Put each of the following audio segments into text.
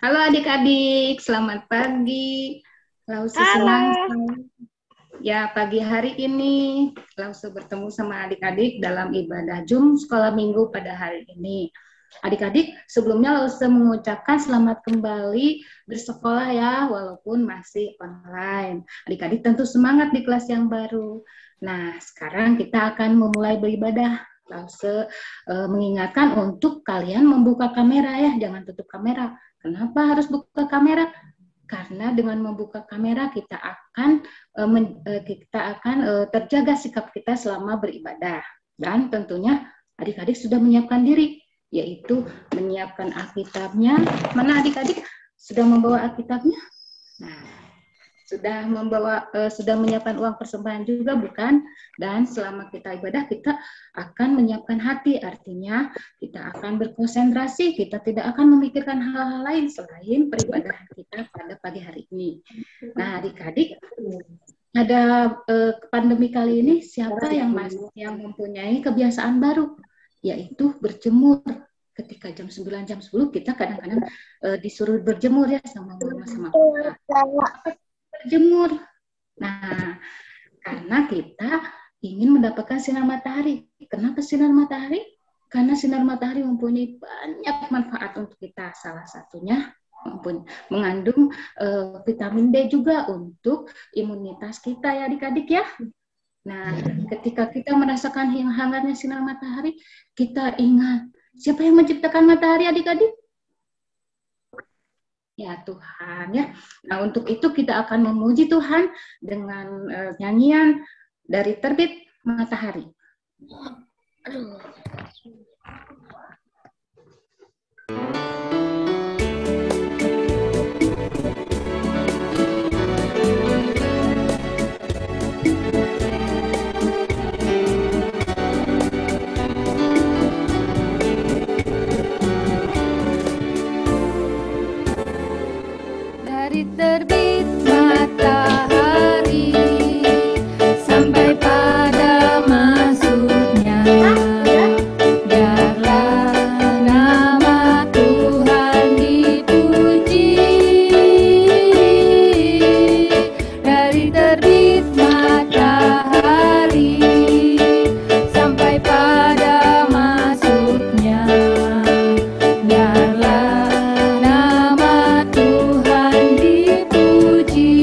Halo adik-adik, selamat pagi. Lausu senang Halo. ya pagi hari ini Lausu bertemu sama adik-adik dalam ibadah Jum sekolah minggu pada hari ini. Adik-adik, sebelumnya Lausu mengucapkan selamat kembali bersekolah ya, walaupun masih online. Adik-adik tentu semangat di kelas yang baru. Nah, sekarang kita akan memulai beribadah. Lause mengingatkan untuk kalian membuka kamera ya, jangan tutup kamera. Kenapa harus buka kamera? Karena dengan membuka kamera kita akan terjaga sikap kita selama beribadah. Dan tentunya adik-adik sudah menyiapkan diri, yaitu menyiapkan Alkitabnya. Mana adik-adik sudah membawa Alkitabnya? Nah, sudah menyiapkan uang persembahan juga bukan? Dan selama kita ibadah kita akan menyiapkan hati, artinya kita akan berkonsentrasi, kita tidak akan memikirkan hal-hal lain selain peribadahan kita pada pagi hari ini. Nah, adik-adik, ada pandemi kali ini siapa yang mempunyai kebiasaan baru, yaitu berjemur. Ketika jam 9, jam 10 kita kadang-kadang disuruh berjemur ya sama mama sama papa. Berjemur. Nah, karena kita ingin mendapatkan sinar matahari. Kenapa sinar matahari? Karena sinar matahari mempunyai banyak manfaat untuk kita. Salah satunya mengandung vitamin D juga untuk imunitas kita ya adik-adik ya. Nah, ketika kita merasakan hangatnya sinar matahari, kita ingat siapa yang menciptakan matahari adik-adik? Ya Tuhan ya. Nah untuk itu kita akan memuji Tuhan dengan nyanyian dari Terbit Matahari. Dari terbit matahari sampai pada masuknya, biarlah nama Tuhan dipuji. Dari terbit matahari sampai pada masuknya, biarlah nama Tuhan dipuji.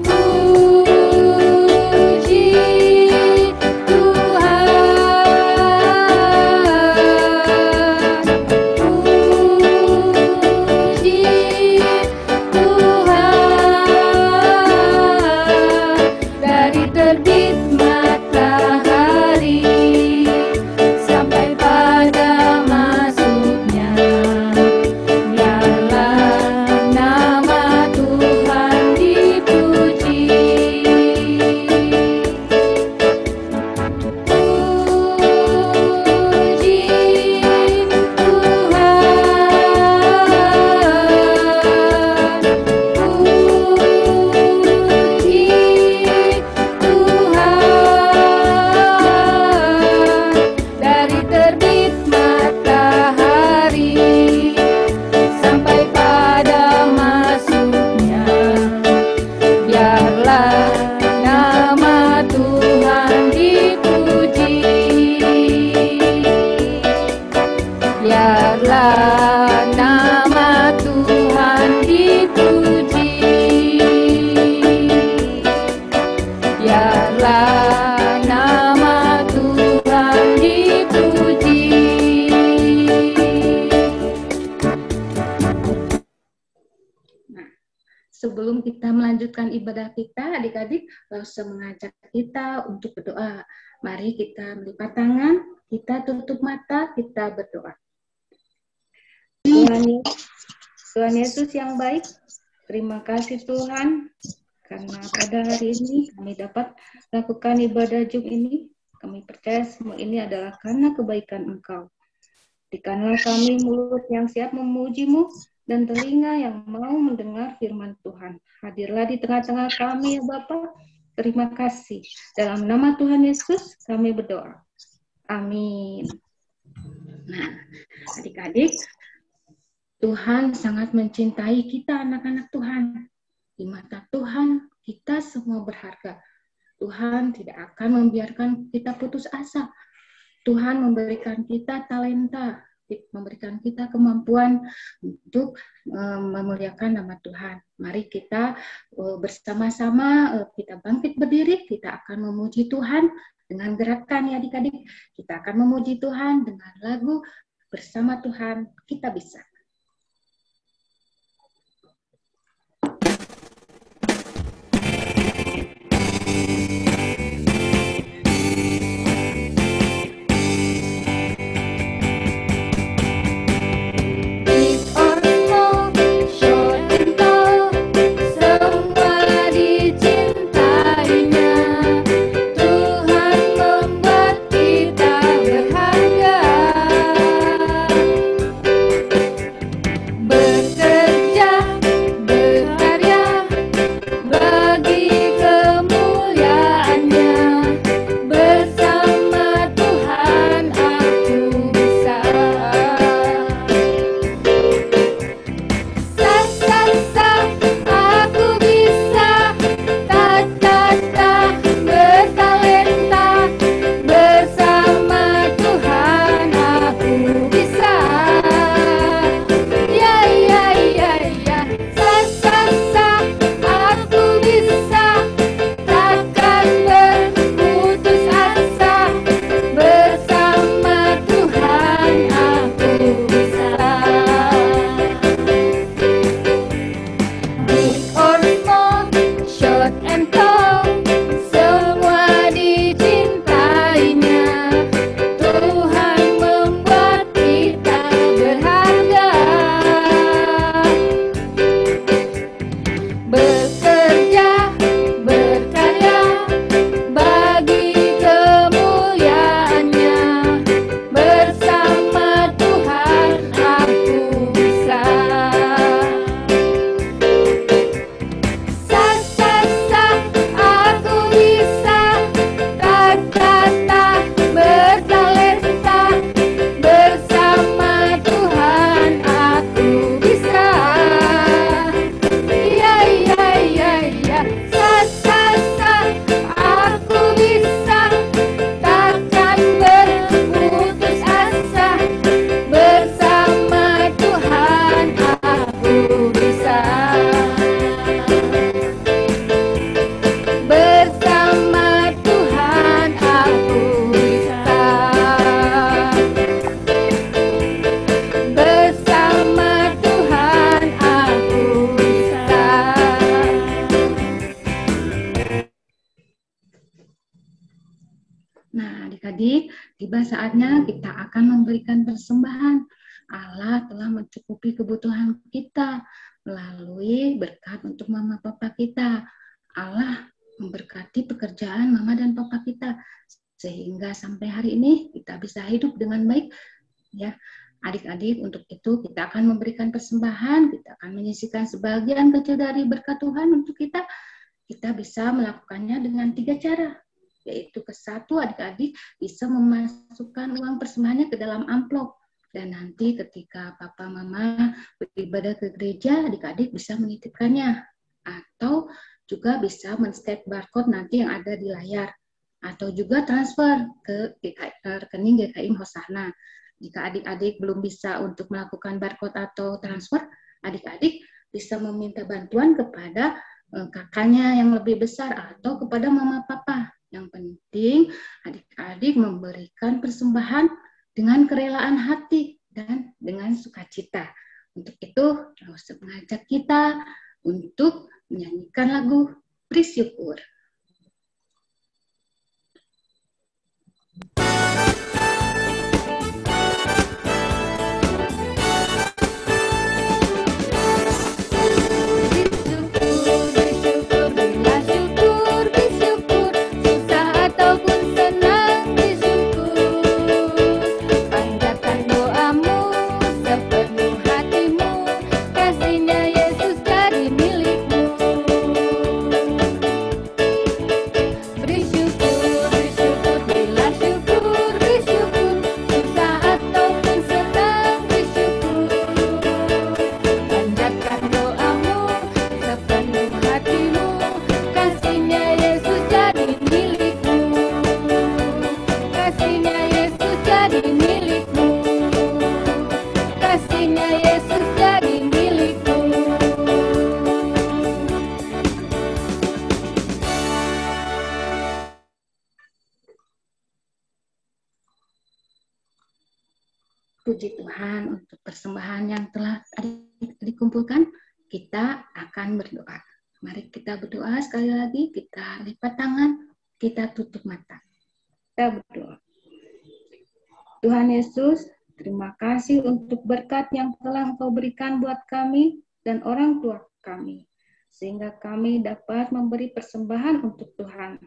Puji Tuhan, puji Tuhan. Dari terbit matahari sampai pada masuknya, biarlah nama Tuhan dipuji. Puji Tuhan, dari terbit matahari sampai pada masuknya, biarlah nama Tuhan dipuji. Biarlah nama Tuhan dipuji. Biarlah nama Tuhan dipuji. Nah, sebelum kita melanjutkan ibadah kita, adik-adik langsung mengajak kita untuk berdoa. Mari kita melipat tangan, kita tutup mata, kita berdoa. Tuhan Yesus yang baik, terima kasih Tuhan, karena pada hari ini kami dapat lakukan ibadah Jum ini. Kami percaya semua ini adalah karena kebaikan Engkau. Berikanlah kami mulut yang siap memuji-Mu dan telinga yang mau mendengar firman Tuhan. Hadirlah di tengah-tengah kami ya Bapa. Terima kasih. Dalam nama Tuhan Yesus kami berdoa. Amin. Nah, adik-adik, Tuhan sangat mencintai kita anak-anak Tuhan. Di mata Tuhan, kita semua berharga. Tuhan tidak akan membiarkan kita putus asa. Tuhan memberikan kita talenta, memberikan kita kemampuan untuk memuliakan nama Tuhan. Mari kita bersama-sama kita bangkit berdiri, kita akan memuji Tuhan dengan gerakan ya adik-adik. Kita akan memuji Tuhan dengan lagu Bersama Tuhan Kita Bisa. Adik-adik, tiba saatnya kita akan memberikan persembahan. Allah telah mencukupi kebutuhan kita melalui berkat untuk mama papa kita. Allah memberkati pekerjaan mama dan papa kita sehingga sampai hari ini kita bisa hidup dengan baik. Ya, adik-adik, untuk itu kita akan memberikan persembahan, kita akan menyisihkan sebagian kecil dari berkat Tuhan untuk kita. Kita bisa melakukannya dengan 3 cara. Yaitu satu, adik-adik bisa memasukkan uang persembahannya ke dalam amplop. Dan nanti ketika papa mama beribadah ke gereja, adik-adik bisa menitipkannya. Atau juga bisa men-scan barcode nanti yang ada di layar. Atau juga transfer ke rekening GKI Hosana. Jika adik-adik belum bisa untuk melakukan barcode atau transfer, adik-adik bisa meminta bantuan kepada kakaknya yang lebih besar atau kepada mama papa. Yang penting adik-adik memberikan persembahan dengan kerelaan hati dan dengan sukacita. Untuk itu, Rasul mengajak kita untuk menyanyikan lagu Bersyukur. Puji Tuhan untuk persembahan yang telah dikumpulkan. Kita akan berdoa. Mari kita berdoa sekali lagi. Kita lipat tangan, kita tutup mata. Kita berdoa. Tuhan Yesus, terima kasih untuk berkat yang telah Engkau berikan buat kami dan orang tua kami, sehingga kami dapat memberi persembahan untuk Tuhan.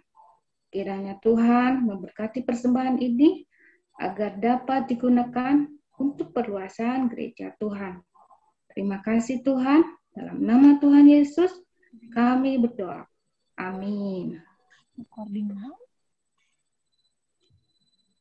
Kiranya Tuhan memberkati persembahan ini agar dapat digunakan untuk perluasan gereja Tuhan. Terima kasih Tuhan, dalam nama Tuhan Yesus kami berdoa. Amin.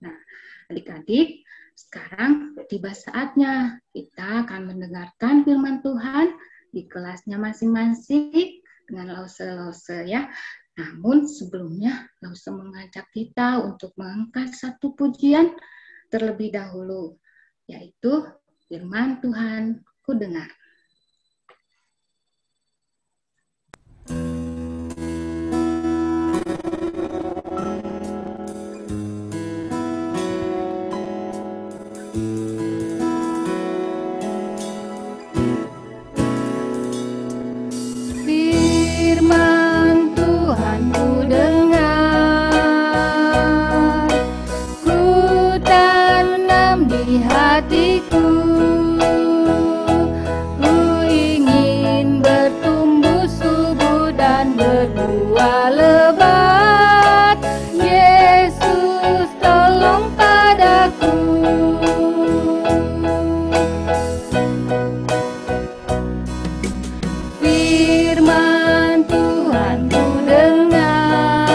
Nah, adik-adik, sekarang tiba saatnya kita akan mendengarkan firman Tuhan di kelasnya masing-masing dengan lause-lause ya. Namun sebelumnya, Lause mengajak kita untuk mengangkat satu pujian terlebih dahulu, yaitu firman Tuhan ku dengar. Firman Tuhan ku dengar, ku tanam di hatiku, ku ingin bertumbuh subur dan berbuah lebat. Yesus tolong padaku. Firman Tuhan ku dengar,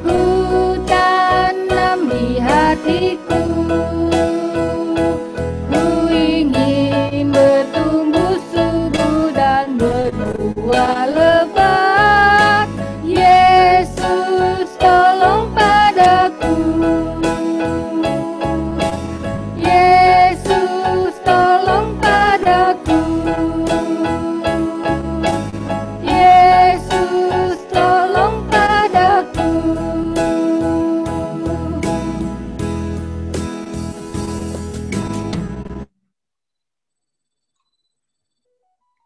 ku tanam di hatiku, ku ingin bertumbuh subur dan berbuah lebat. Yesus tolong padaku. Yesus tolong padaku. Yesus tolong padaku.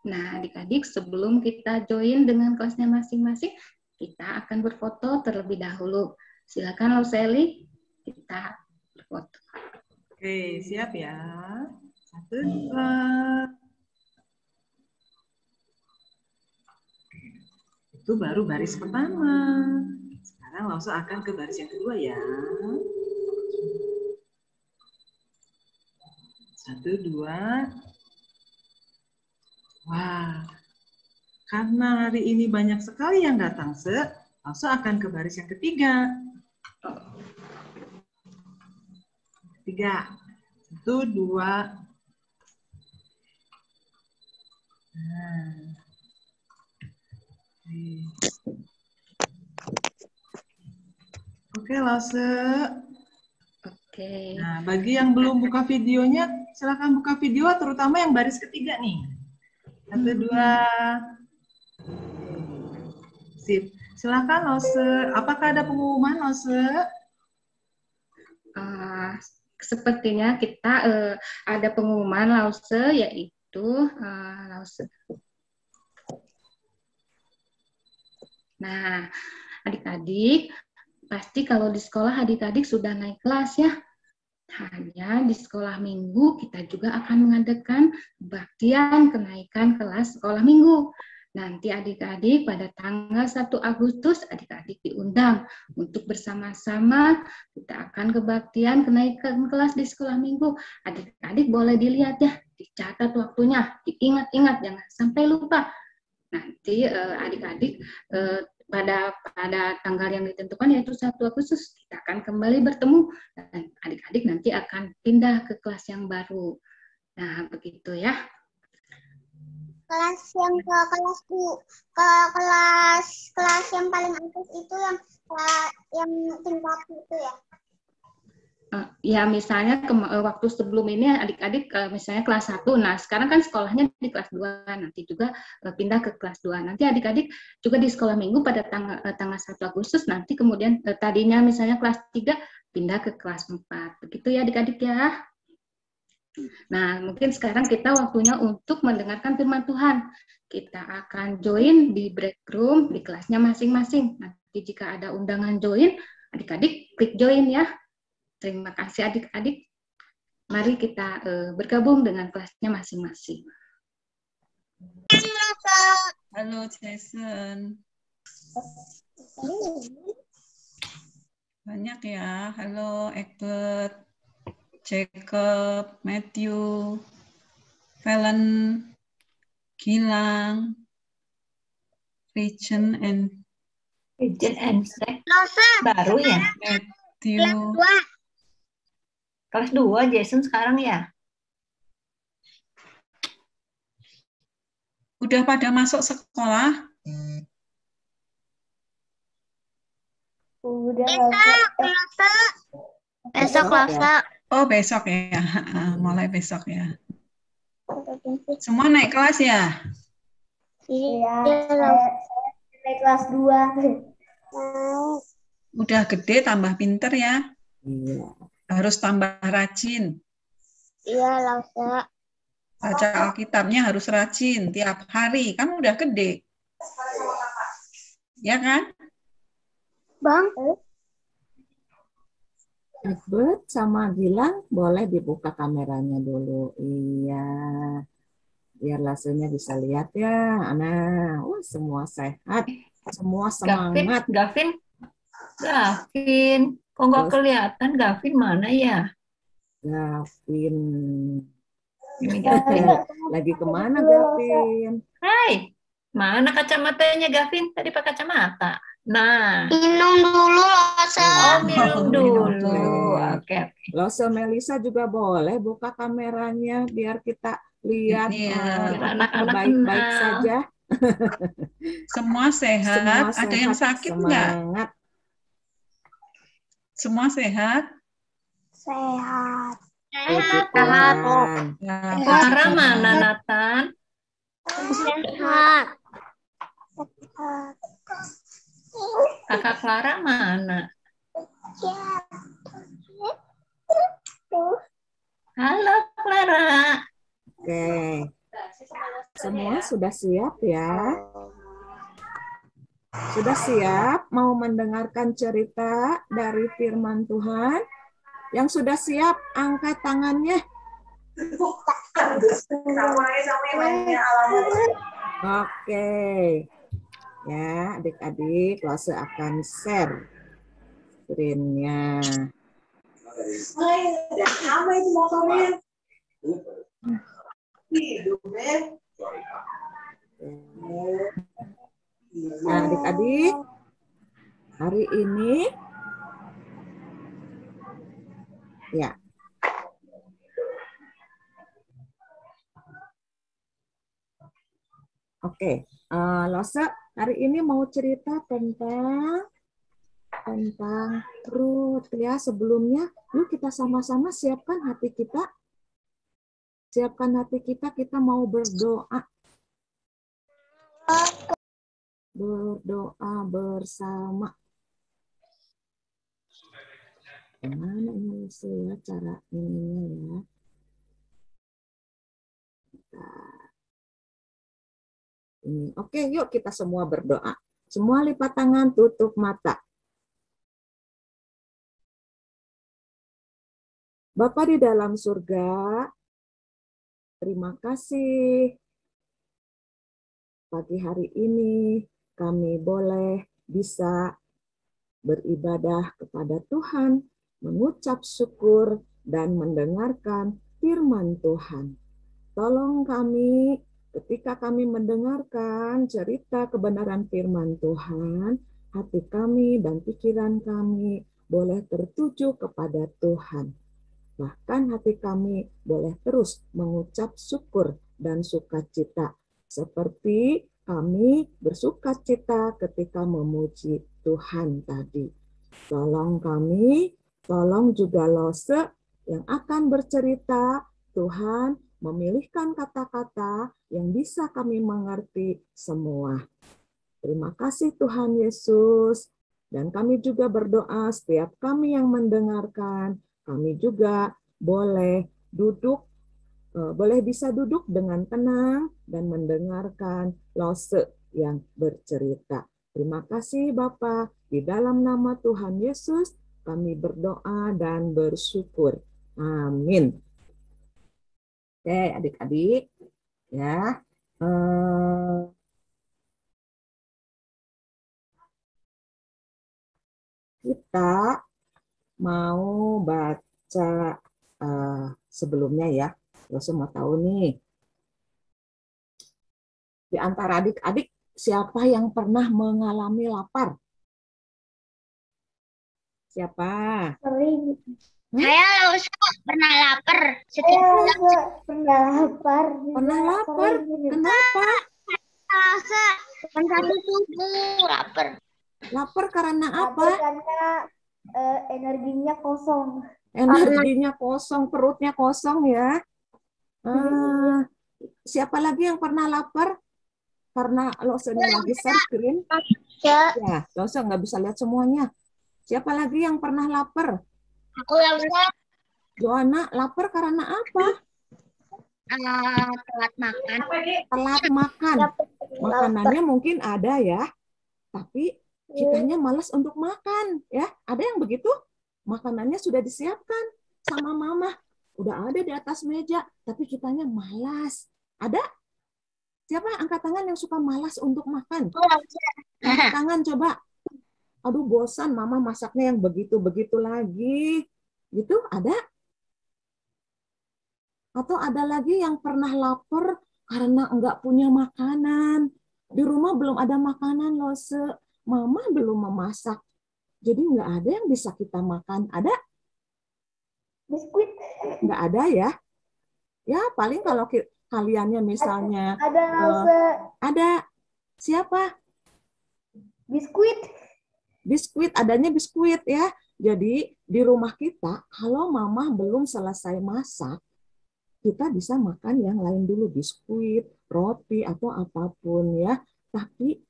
Nah, adik-adik, sebelum kita join dengan kelasnya masing-masing, kita akan berfoto terlebih dahulu. Silakan Lauseli, kita berfoto. Oke, siap ya. 1, 2. Itu baru baris pertama. Sekarang langsung akan ke baris yang kedua ya. 1, 2. Wah, karena hari ini banyak sekali yang datang, langsung akan ke baris yang ketiga. 3, 1, 2. Nah. Oke, Lause. Oke. Nah, bagi yang belum buka videonya, silakan buka video, terutama yang baris ketiga nih. 1, 2. Sip. Silakan, Lause. Apakah ada pengumuman, Lause? Sepertinya kita ada pengumuman Lause, yaitu Lause. Nah, adik-adik, pasti kalau di sekolah adik-adik sudah naik kelas ya. Hanya di sekolah minggu kita juga akan mengadakan kebaktian kenaikan kelas sekolah minggu. Nanti adik-adik pada tanggal 1 Agustus adik-adik diundang untuk bersama-sama kita akan kebaktian kenaikan kelas di sekolah minggu. Adik-adik boleh dilihat ya, dicatat waktunya, diingat-ingat, jangan sampai lupa. Nanti adik-adik pada tanggal yang ditentukan yaitu 1 Agustus kita akan kembali bertemu dan adik-adik nanti akan pindah ke kelas yang baru. Nah, begitu ya. Kelas yang ke kelas yang paling atas itu yang tingkat itu ya. Ya misalnya waktu sebelum ini adik-adik misalnya kelas 1, nah sekarang kan sekolahnya di kelas 2, nanti juga pindah ke kelas 2. Nanti adik-adik juga di sekolah minggu pada tanggal 1 Agustus, nanti kemudian tadinya misalnya kelas 3 pindah ke kelas 4. Begitu ya adik-adik ya. Nah, mungkin sekarang kita waktunya untuk mendengarkan firman Tuhan. Kita akan join di break room di kelasnya masing-masing. Nanti jika ada undangan join, adik-adik klik join ya. Terima kasih adik-adik. Mari kita bergabung dengan kelasnya masing-masing. Halo Jason. Banyak ya. Halo Egbert, Jacob, Matthew, Valen, Gilang, Region and baru ya? Matthew. Kelas 2 Jason sekarang ya? Udah pada masuk sekolah? Udah besok Oh, besok ya. Mulai besok ya. Semua naik kelas ya? Iya, naik kelas 2. Udah gede tambah pinter ya? Iya. Harus tambah rajin. Iya, Lasa. Baca Alkitabnya harus rajin tiap hari. Kan udah gede. Ya kan? Bang, Egbert sama Gilang boleh dibuka kameranya dulu. Iya. Biar Lasenya bisa lihat ya. Nah, semua sehat. Semua semangat. Gavin. Kok nggak kelihatan Gavin mana ya? Gavin. Ini Gavin. Lagi kemana Gavin? Hai, mana kacamatanya Gavin? Tadi pakai kacamata. Nah, minum dulu, Lasa. minum dulu. Oke. Lose Melisa juga boleh buka kameranya biar kita lihat Iya. Anak-anak baik-baik kenal. saja. Semua sehat. Semua Ada yang sakit nggak? semangat. Semua sehat? Sehat. Puji Tuhan. Ya, Clara mana, Nathan? Sehat. Kakak Clara mana? Halo, Clara. Oke. Semua sudah siap ya? Sudah siap mau mendengarkan cerita dari firman Tuhan? Yang sudah siap, angkat tangannya. Oke. Ya, adik-adik, Lose akan share screen-nya. Nah, adik-adik, hari ini ya. Oke, Lose hari ini mau cerita tentang Ruth ya. Sebelumnya, yuk kita sama-sama siapkan hati kita. Siapkan hati kita, kita mau berdoa. Berdoa bersama. Gimana ini ya cara ininya ya? Oke, yuk kita semua berdoa. Semua lipat tangan, tutup mata. Bapa di dalam surga, terima kasih pagi hari ini kami boleh bisa beribadah kepada Tuhan, mengucap syukur, dan mendengarkan firman Tuhan. Tolong kami ketika kami mendengarkan cerita kebenaran firman Tuhan, hati kami dan pikiran kami boleh tertuju kepada Tuhan. Bahkan hati kami boleh terus mengucap syukur dan sukacita. Seperti kami bersukacita ketika memuji Tuhan tadi. Tolong kami, tolong juga Lose yang akan bercerita, Tuhan memilihkan kata-kata yang bisa kami mengerti semua. Terima kasih Tuhan Yesus. Dan kami juga berdoa setiap kami yang mendengarkan, kami juga boleh duduk, boleh bisa duduk dengan tenang dan mendengarkan Lose yang bercerita. Terima kasih Bapak, di dalam nama Tuhan Yesus kami berdoa dan bersyukur. Amin. Oke, adik-adik, ya. Kita mau baca sebelumnya ya. Lose mau tahu nih, di antara adik-adik siapa yang pernah mengalami lapar? Siapa? Sering. Saya pernah lapar. Pernah lapar. Pernah lapar? Kenapa? Satu subuh lapar. Lapar karena apa? Karena energinya kosong. Energinya kosong, perutnya kosong ya. Siapa lagi yang pernah lapar? Karena Lose-nya lagi share screen. Ya, Lose nggak bisa lihat semuanya. Siapa lagi yang pernah lapar? Aku lapar. Joanna, lapar karena apa? Telat makan. Telat makan. Makanannya mungkin ada ya, tapi kitanya malas untuk makan ya. Ada yang begitu? Makanannya sudah disiapkan sama mama, udah ada di atas meja, tapi kitanya malas. Ada? Siapa angkat tangan yang suka malas untuk makan? Angkat tangan coba. Aduh bosan mama masaknya yang begitu-begitu lagi. Gitu ada? Atau ada lagi yang pernah lapar karena enggak punya makanan. Di rumah belum ada makanan Lose. Mama belum memasak. Jadi enggak ada yang bisa kita makan. Ada? Biskuit. Enggak ada ya? Ya paling kalau kaliannya misalnya Ada Lose. ada. Siapa? Biskuit. Biskuit, adanya biskuit ya. Jadi di rumah kita kalau mama belum selesai masak, kita bisa makan yang lain dulu, biskuit, roti atau apapun ya. Tapi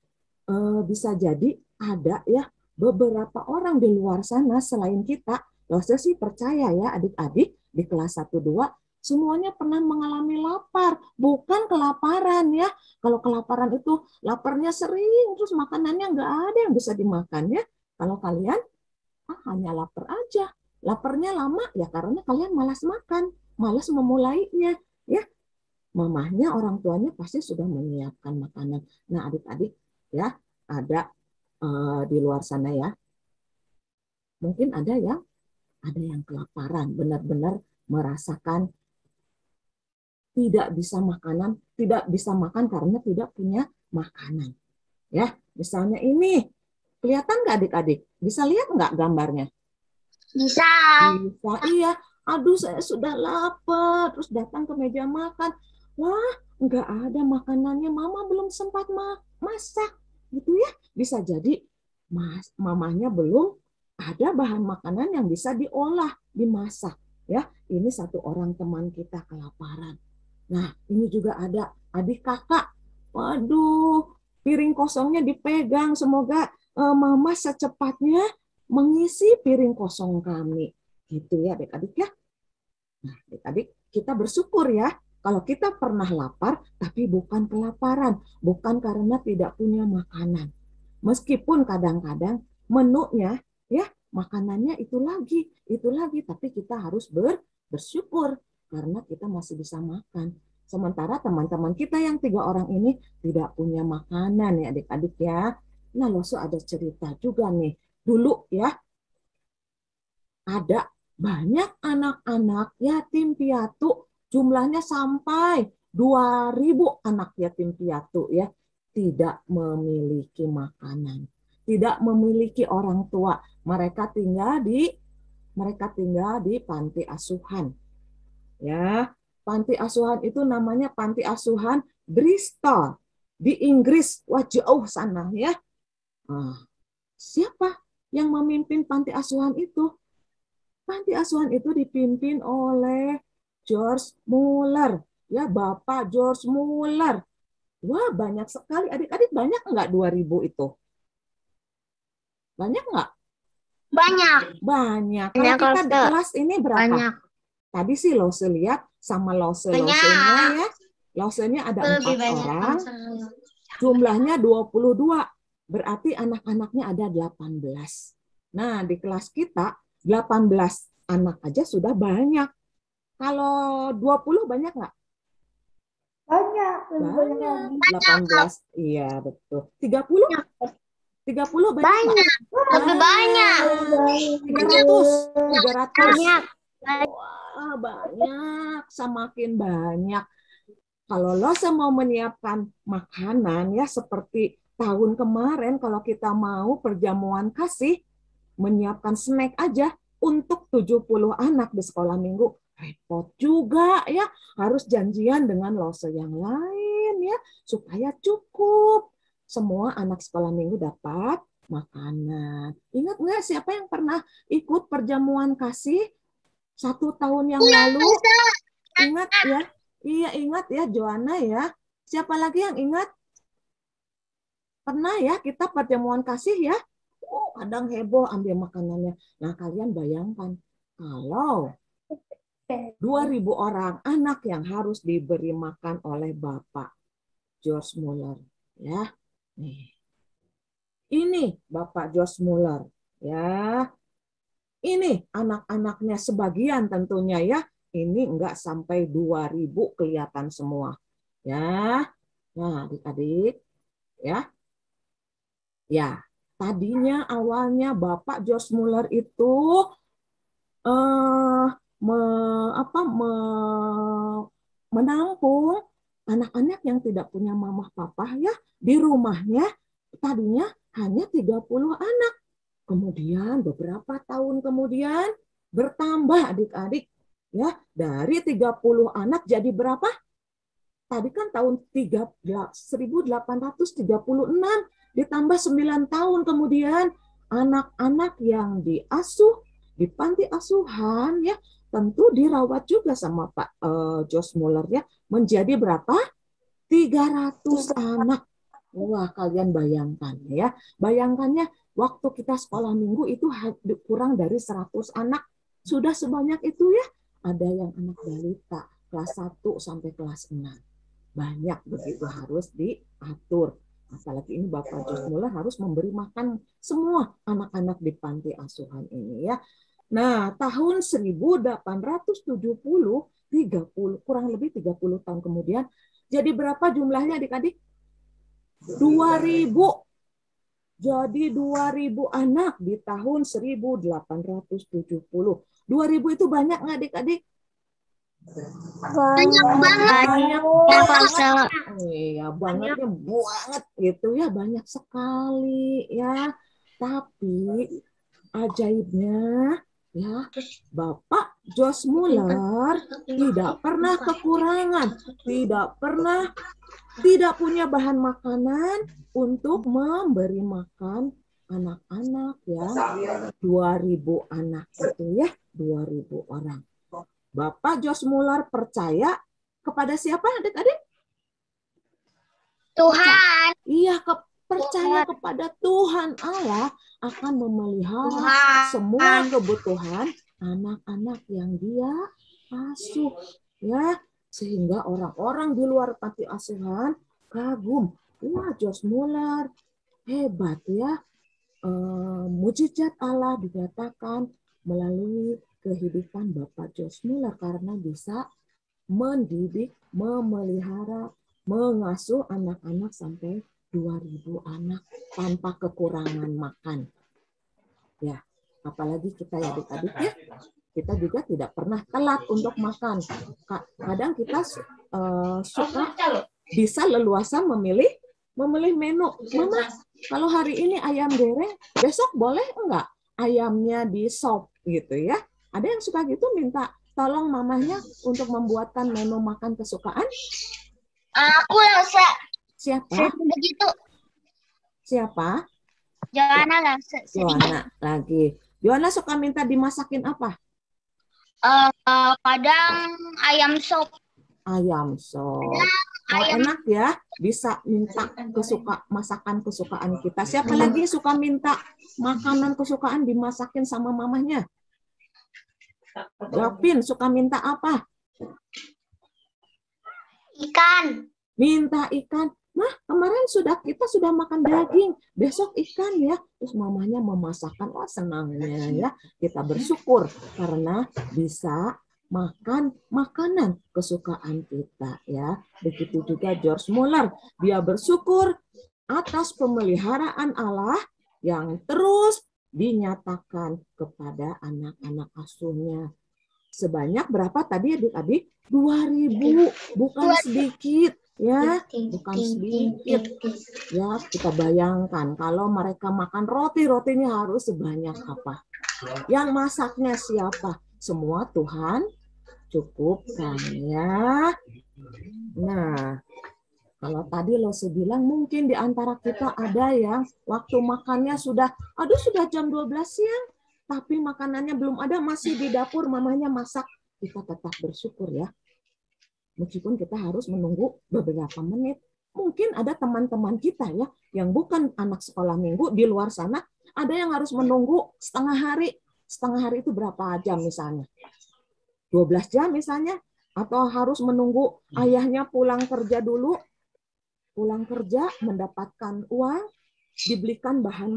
bisa jadi ada ya beberapa orang di luar sana selain kita. Lose sih percaya ya adik-adik di kelas 1 2 semuanya pernah mengalami lapar, bukan kelaparan ya. Kalau kelaparan itu laparnya sering, terus makanannya nggak ada yang bisa dimakan ya. Kalau kalian hanya lapar aja, laparnya lama ya karena kalian malas makan, malas memulainya ya. Mamahnya, orang tuanya pasti sudah menyiapkan makanan. Nah adik-adik ya ada di luar sana ya, mungkin ada yang kelaparan, benar-benar merasakan tidak bisa makan karena tidak punya makanan. Ya, misalnya ini, kelihatan nggak adik-adik? Bisa lihat nggak gambarnya? Bisa. Bisa, iya. Aduh, saya sudah lapar. Terus datang ke meja makan. Wah, nggak ada makanannya. Mama belum sempat masak. Gitu ya. Bisa jadi mamanya belum ada bahan makanan yang bisa diolah, dimasak. Ya, ini satu orang teman kita kelaparan. Nah, ini juga ada adik kakak. Waduh, piring kosongnya dipegang. Semoga mama secepatnya mengisi piring kosong kami. Gitu ya adik-adik ya. Nah, adik-adik kita bersyukur ya. Kalau kita pernah lapar, tapi bukan kelaparan. Bukan karena tidak punya makanan. Meskipun kadang-kadang menunya ya makanannya itu lagi. Tapi kita harus bersyukur. Karena kita masih bisa makan. Sementara teman-teman kita yang 3 orang ini tidak punya makanan ya adik-adik ya. Nah, Lose ada cerita juga nih. Dulu ya, ada banyak anak-anak yatim piatu, jumlahnya sampai 2.000 anak yatim piatu ya, tidak memiliki makanan, tidak memiliki orang tua. Mereka tinggal di panti asuhan. Ya, panti asuhan itu namanya panti asuhan Bristol di Inggris. Wah, jauh sana ya. Nah, siapa yang memimpin panti asuhan itu? Panti asuhan itu dipimpin oleh George Muller. Ya, Bapak George Muller. Wah, banyak sekali. Adik-adik banyak enggak 2.000 itu? Banyak nggak? Banyak. Banyak. Kalau Banyak, kita di Ustaz. kelas ini berapa? Banyak. Tadi sih Lose lihat sama losenya ya. Losenya ada 4 orang. Jumlahnya 22. Berarti anak-anaknya ada 18. Nah, di kelas kita 18 anak aja sudah banyak. Kalau 20 banyak nggak? Banyak. Banyak. 18. Iya, betul. 30? 30 banyak nggak? Banyak. Lebih banyak. 300. 300. Banyak. Wah, banyak. Semakin banyak. Kalau Lose mau menyiapkan makanan ya seperti tahun kemarin, kalau kita mau perjamuan kasih, menyiapkan snack aja untuk 70 anak di sekolah minggu, repot juga ya. Harus janjian dengan Lose yang lain ya, supaya cukup. Semua anak sekolah minggu dapat makanan. Ingat nggak siapa yang pernah ikut perjamuan kasih 1 tahun yang lalu? Ingat ya? Iya, ingat ya, Joanna ya. Siapa lagi yang ingat? Pernah ya kita perjamuan kasih ya? Kadang heboh ambil makanannya. Nah, kalian bayangkan kalau 2.000 orang anak yang harus diberi makan oleh Bapak George Muller ya. Nih. Ini Bapak George Muller ya. Ini anak-anaknya sebagian tentunya ya. Ini enggak sampai 2.000 kelihatan semua. Ya. Nah, adik-adik ya. Ya, tadinya awalnya Bapak George Muller itu menampung anak-anak yang tidak punya mamah papa ya di rumahnya. Tadinya hanya 30 anak. Kemudian beberapa tahun kemudian bertambah adik-adik. Ya, dari 30 anak jadi berapa? Tadi kan tahun 1836 ditambah 9 tahun kemudian anak-anak yang diasuh di panti asuhan ya tentu dirawat juga sama Pak George Muller ya menjadi berapa? 300 anak. Wah, kalian bayangkan ya. Bayangkannya waktu kita sekolah minggu itu kurang dari 100 anak. Sudah sebanyak itu ya. Ada yang anak balita, kelas 1 sampai kelas 6. Banyak begitu harus diatur. Apalagi ini Bapak George Muller harus memberi makan semua anak-anak di panti asuhan ini ya. Nah, tahun 1870, kurang lebih 30 tahun kemudian, jadi berapa jumlahnya adik-adik? 2.000. Jadi 2.000 anak di tahun 1870. 2.000 itu banyak nggak adik-adik? Banyak banget. Banyak. Iya, bangetnya banget gitu ya, banyak sekali ya. Tapi ajaibnya ya, Bapak George Muller tidak pernah kekurangan, tidak punya bahan makanan untuk memberi makan anak-anak ya. 2.000 anak itu ya, 2.000 orang. Bapak George Muller percaya kepada siapa adik-adik? Tuhan. Iya, percaya kepada Tuhan Allah akan memelihara semua kebutuhan anak-anak yang dia asuh ya, sehingga orang-orang di luar panti asuhan kagum. Wah, George Muller hebat ya. Mujizat Allah dikatakan melalui kehidupan Bapak George Muller karena bisa mendidik, memelihara, mengasuh anak-anak sampai 2.000 anak tanpa kekurangan makan. Ya, apalagi kita ya adik-adik ya, kita juga tidak pernah telat untuk makan. Kadang kita suka bisa leluasa memilih menu. Mama, kalau hari ini ayam goreng, besok boleh enggak ayamnya di sop gitu ya? Ada yang suka gitu minta tolong mamanya untuk membuatkan menu makan kesukaan? Aku Lose. Siapa? Begitu. Siapa? Joanna Lose. Joanna lagi. Joanna suka minta dimasakin apa? Kadang ayam sop. Ayam sop. Oh, enak ya, bisa minta masakan kesukaan kita. Siapa lagi suka minta makanan kesukaan dimasakin sama mamahnya? Gavin suka minta apa? Ikan. Minta ikan. Nah, kemarin kita sudah makan daging, besok ikan ya. Terus mamanya memasakkan, wah senangnya ya. Kita bersyukur karena bisa makan makanan kesukaan kita ya. Begitu juga George Muller, dia bersyukur atas pemeliharaan Allah yang terus dinyatakan kepada anak-anak asuhnya. Sebanyak berapa tadi adik-adik? 2.000, bukan sedikit ya, bukan sedikit. Ya, kita bayangkan kalau mereka makan rotinya harus sebanyak apa? Yang masaknya siapa? Semua Tuhan cukupkan ya. Nah, kalau tadi Lose bilang mungkin di antara kita ada yang waktu makannya sudah jam 12 siang, tapi makanannya belum ada, masih di dapur mamanya masak. Kita tetap bersyukur ya. Meskipun kita harus menunggu beberapa menit. Mungkin ada teman-teman kita ya yang bukan anak sekolah minggu di luar sana, ada yang harus menunggu setengah hari. Setengah hari itu berapa jam misalnya? 12 jam misalnya, atau harus menunggu ayahnya pulang kerja dulu, pulang kerja mendapatkan uang, dibelikan bahan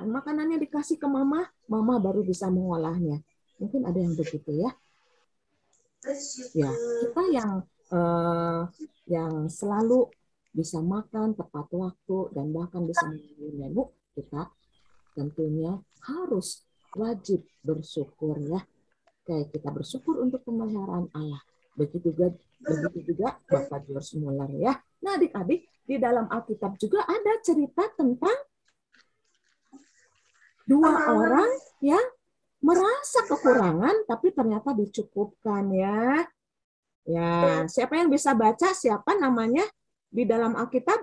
makanannya dikasih ke mama baru bisa mengolahnya. Mungkin ada yang begitu ya. Ya, kita yang selalu bisa makan tepat waktu dan bahkan bisa menunggu, kita tentunya harus wajib bersyukur ya. Kayak kita bersyukur untuk pemeliharaan Allah. Begitu juga Bapak George Muller ya. Nah, adik-adik, di dalam Alkitab juga ada cerita tentang 2 orang yang merasa kekurangan tapi ternyata dicukupkan ya. Ya, siapa yang bisa baca siapa namanya di dalam Alkitab?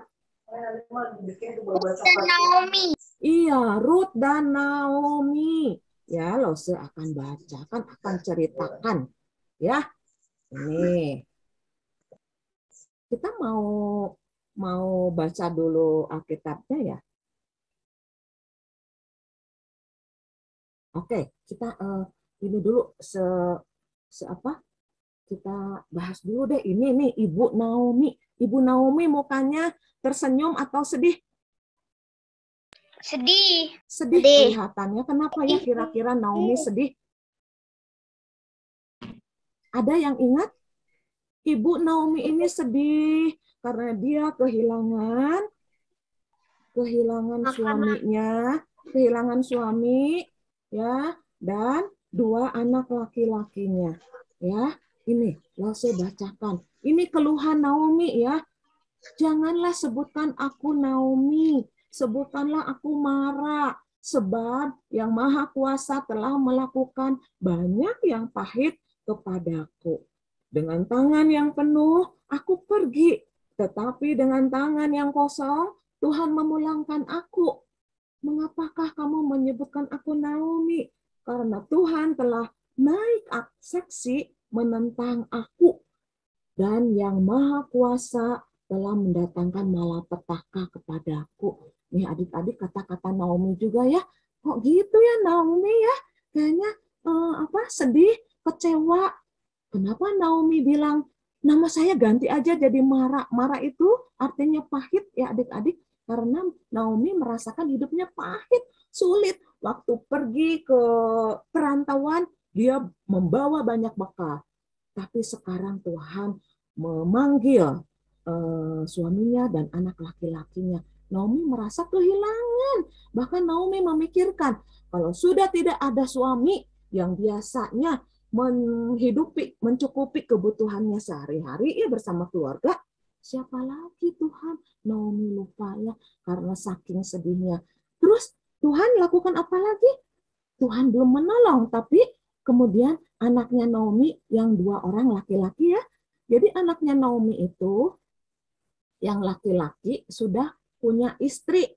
Naomi. Iya, Ruth dan Naomi. Ya, Lose akan bacakan, akan ceritakan. Ya, ini. Kita mau baca dulu Alkitabnya ya. Oke, kita ini dulu kita bahas dulu deh. Ini nih Ibu Naomi. Ibu Naomi mukanya tersenyum atau sedih? Sedih. Sedih kelihatannya. Kenapa ya kira-kira Naomi sedih? Ada yang ingat? Ibu Naomi ini sedih karena dia kehilangan suaminya, kehilangan suami ya, dan 2 anak laki-lakinya. Ya, ini Lose bacakan. Ini keluhan Naomi ya. Janganlah sebutkan aku Naomi, sebutkanlah aku Mara, sebab yang Maha Kuasa telah melakukan banyak yang pahit kepadaku. Dengan tangan yang penuh aku pergi, tetapi dengan tangan yang kosong Tuhan memulangkan aku. Mengapakah kamu menyebutkan aku Naomi? Karena Tuhan telah naik seksi menentang aku. Dan yang Maha Kuasa telah mendatangkan malapetaka kepadaku. Nih adik-adik kata-kata Naomi juga ya. Kok gitu ya Naomi ya? Kayaknya sedih, kecewa. Kenapa Naomi bilang, nama saya ganti aja jadi Mara. Mara itu artinya pahit ya adik-adik. Karena Naomi merasakan hidupnya pahit, sulit. Waktu pergi ke perantauan, dia membawa banyak bekal. Tapi sekarang Tuhan memanggil suaminya dan anak laki-lakinya. Naomi merasa kehilangan. Bahkan Naomi memikirkan, kalau sudah tidak ada suami yang biasanya mencukupi kebutuhannya sehari-hari ya bersama keluarga, siapa lagi Tuhan? Naomi lupa ya karena saking sedihnya. Terus Tuhan lakukan apa lagi? Tuhan belum menolong, tapi kemudian anaknya Naomi yang 2 orang laki-laki ya. Jadi anaknya Naomi itu yang laki-laki sudah punya istri.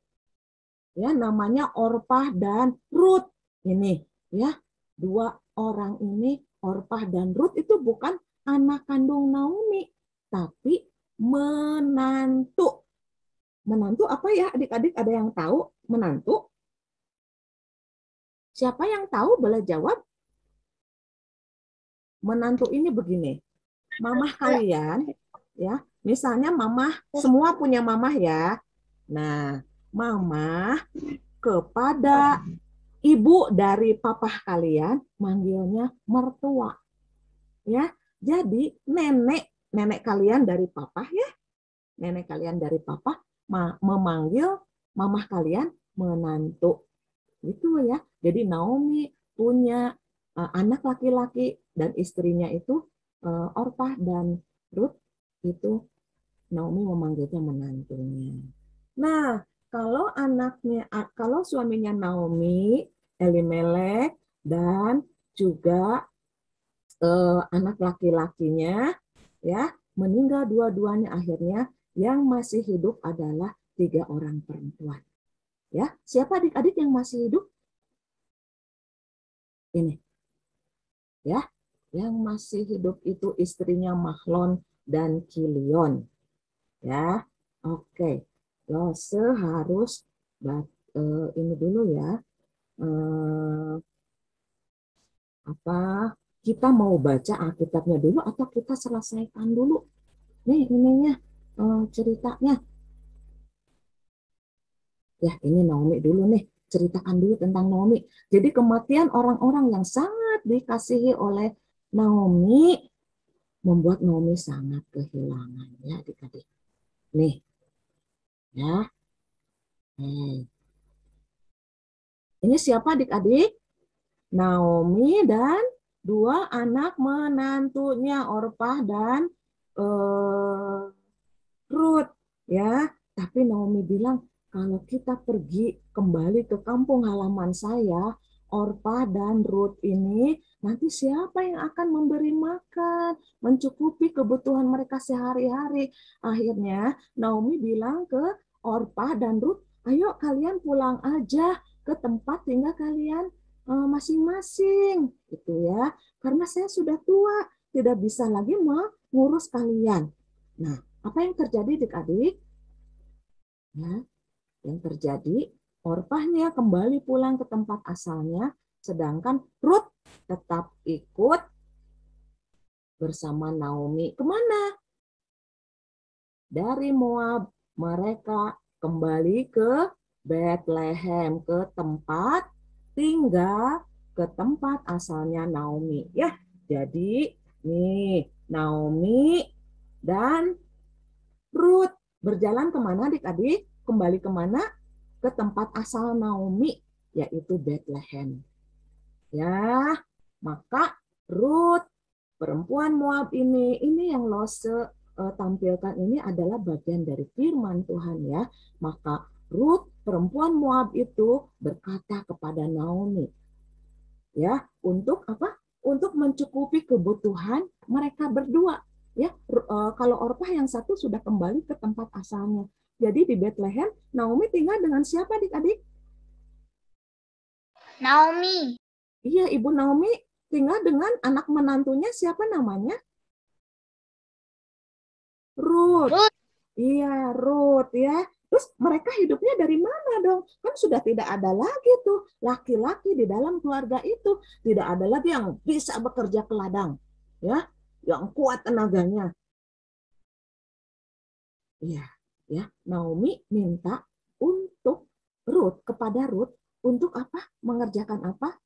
Ya, namanya Orpah dan Ruth. Ini ya, 2 orang ini Orpah dan Ruth itu bukan anak kandung Naomi, tapi menantu. Menantu apa ya adik-adik? Ada yang tahu menantu? Siapa yang tahu boleh jawab? Menantu ini begini. Mamah kalian, ya, misalnya mamah, semua punya mamah ya. Nah, mamah kepada ibu dari papah kalian manggilnya mertua. Ya, jadi nenek kalian dari papah ya. Nenek kalian dari papah memanggil mamah kalian menantu. Gitu ya. Jadi Naomi punya anak laki-laki dan istrinya itu Orpah dan Ruth, itu Naomi memanggilnya menantunya. Nah, kalau suaminya Naomi, Elimelek, dan juga anak laki-lakinya ya meninggal dua-duanya, akhirnya yang masih hidup adalah 3 orang perempuan. Ya, siapa adik-adik yang masih hidup? Ini. Ya, yang masih hidup itu istrinya Mahlon dan Kilion. Ya. Oke. Lose harus ini dulu ya. Kita mau baca Alkitabnya dulu atau kita selesaikan dulu? Nih ininya ceritanya. Ya, ini Naomi dulu nih. Ceritakan dulu tentang Naomi. Jadi kematian orang-orang yang sangat dikasihi oleh Naomi membuat Naomi sangat kehilangan ya adik-adik. Nih. Ya. Ini siapa adik-adik? Naomi dan 2 anak menantunya Orpah dan Ruth ya. Tapi Naomi bilang, kalau kita pergi kembali ke kampung halaman saya, Orpah dan Ruth ini, nanti siapa yang akan memberi makan, mencukupi kebutuhan mereka sehari-hari. Akhirnya Naomi bilang ke Orpah dan Ruth, ayo kalian pulang aja ke tempat tinggal kalian masing-masing, gitu ya. Karena saya sudah tua, tidak bisa lagi mengurus kalian. Nah, apa yang terjadi adik-adik? Ya. Yang terjadi, Orpahnya kembali pulang ke tempat asalnya, sedangkan Ruth tetap ikut bersama Naomi. Kemana? Dari Moab, mereka kembali ke Bethlehem, ke tempat tinggal, ke tempat asalnya Naomi. Ya, jadi nih Naomi dan Ruth berjalan kemana adik-adik? Kembali kemana? Ke tempat asal Naomi, yaitu Bethlehem. Ya, maka Ruth, perempuan Moab ini yang Lose tampilkan ini adalah bagian dari firman Tuhan ya. Maka Ruth, perempuan Moab itu berkata kepada Naomi, ya, untuk apa? Untuk mencukupi kebutuhan mereka berdua. Ya, kalau Orpah yang satu sudah kembali ke tempat asalnya. Jadi di Bethlehem, Naomi tinggal dengan siapa adik-adik? Naomi. Iya, Ibu Naomi tinggal dengan anak menantunya, siapa namanya? Ruth. Iya, Ruth ya. Terus mereka hidupnya dari mana dong? Kan sudah tidak ada lagi tuh laki-laki di dalam keluarga itu. Tidak ada lagi yang bisa bekerja ke ladang. Ya, yang kuat tenaganya. Iya. Ya, Naomi minta untuk Ruth, kepada Ruth, untuk apa? Mengerjakan apa?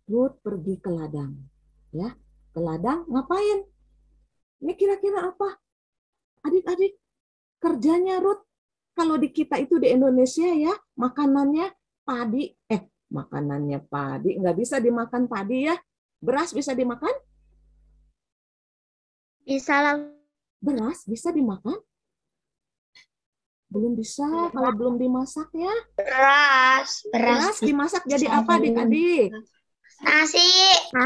Ruth pergi ke ladang. Ya, ke ladang ngapain? Ini kira-kira apa? Adik-adik, kerjanya Ruth, kalau di kita itu di Indonesia ya, makanannya padi. Makanannya padi, nggak bisa dimakan padi ya. Beras bisa dimakan? Bisa lah. Beras bisa dimakan? Belum bisa kalau belum dimasak ya. Beras dimasak jadi apa adik-adik? Nasi.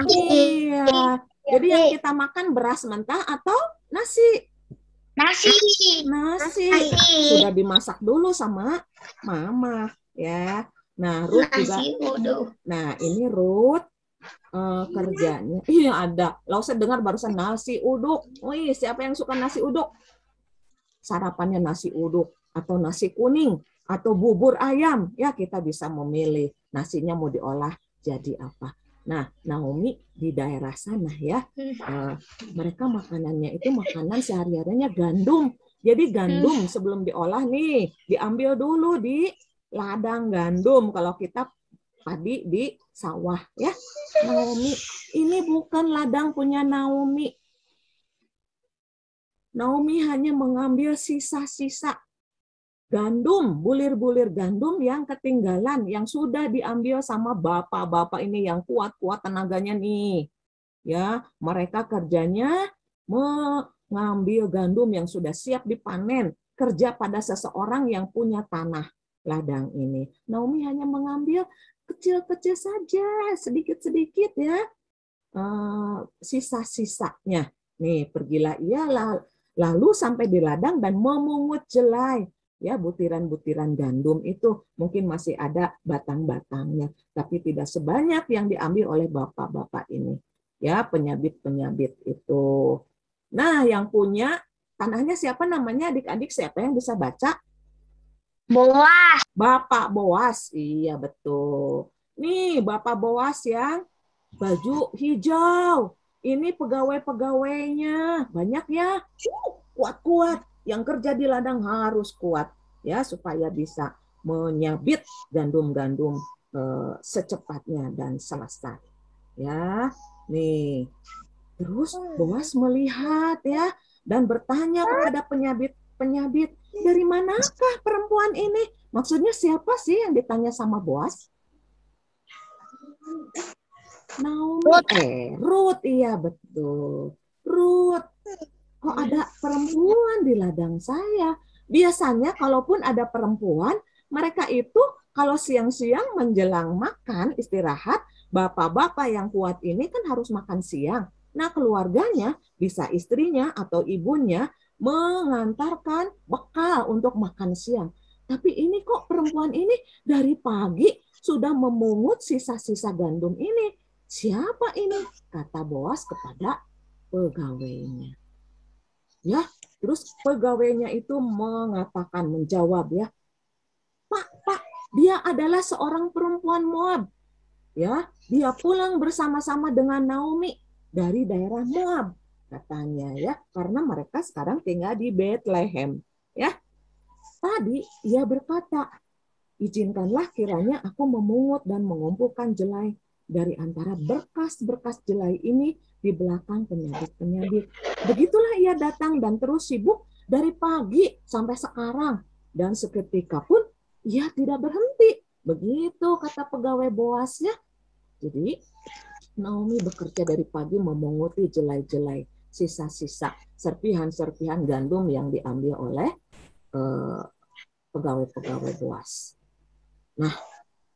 Iya. Jadi yang kita makan beras mentah atau nasi? Nasi. Sudah dimasak dulu sama mama ya. Nah, Ruth juga. Nah, ini Ruth kerjanya. Iya ada. Lalu saya dengar barusan nasi uduk. Wih, siapa yang suka nasi uduk? Sarapannya nasi uduk atau nasi kuning atau bubur ayam. Ya kita bisa memilih nasinya mau diolah jadi apa. Nah, Naomi di daerah sana ya, mereka makanannya itu makanan sehari-harinya gandum. Jadi gandum sebelum diolah nih, diambil dulu di ladang gandum. Kalau kita padi di sawah ya. Naomi, ini bukan ladang punya Naomi. Naomi hanya mengambil sisa-sisa gandum, bulir-bulir gandum yang ketinggalan, yang sudah diambil sama bapak-bapak ini yang kuat-kuat tenaganya nih. Ya, mereka kerjanya mengambil gandum yang sudah siap dipanen, kerja pada seseorang yang punya tanah ladang ini. Naomi hanya mengambil kecil-kecil saja, sedikit-sedikit ya, sisa-sisanya. Nih, pergilah ia lalu sampai di ladang dan memungut jelai. Ya, butiran-butiran gandum itu mungkin masih ada batang-batangnya, tapi tidak sebanyak yang diambil oleh bapak-bapak ini. Ya, penyabit-penyabit itu. Nah, yang punya tanahnya siapa namanya adik-adik? Siapa yang bisa baca? Boas. Bapak Boas. Iya, betul. Nih, Bapak Boas yang baju hijau. Ini pegawai-pegawainya. Banyak ya. Kuat-kuat. Yang kerja di ladang harus kuat ya supaya bisa menyabit gandum-gandum secepatnya dan selesai. Ya. Nih. Terus Boas melihat ya dan bertanya kepada penyabit, dari manakah perempuan ini? Maksudnya siapa sih yang ditanya sama Boas? Naomi. Ruth, iya betul. Ruth. Kok ada perempuan di ladang saya? Biasanya kalaupun ada perempuan, mereka itu kalau siang-siang menjelang makan, istirahat, bapak-bapak yang kuat ini kan harus makan siang. Nah, keluarganya, bisa istrinya atau ibunya, mengantarkan bekal untuk makan siang. Tapi ini kok perempuan ini dari pagi sudah memungut sisa-sisa gandum ini. Siapa ini? Kata Boas kepada pegawainya. Ya, terus pegawainya itu mengatakan, menjawab ya, Pak, dia adalah seorang perempuan Moab. Ya, dia pulang bersama-sama dengan Naomi dari daerah Moab, katanya ya, karena mereka sekarang tinggal di Bethlehem. Ya, tadi ia berkata, izinkanlah kiranya aku memungut dan mengumpulkan jelai dari antara berkas-berkas jelai ini di belakang penyabit-penyabit. Begitulah ia datang dan terus sibuk dari pagi sampai sekarang. Dan seketika pun ia tidak berhenti. Begitu kata pegawai Boasnya. Jadi Naomi bekerja dari pagi memunguti jelai-jelai, sisa-sisa, serpihan-serpihan gandum yang diambil oleh pegawai-pegawai Boas. Nah,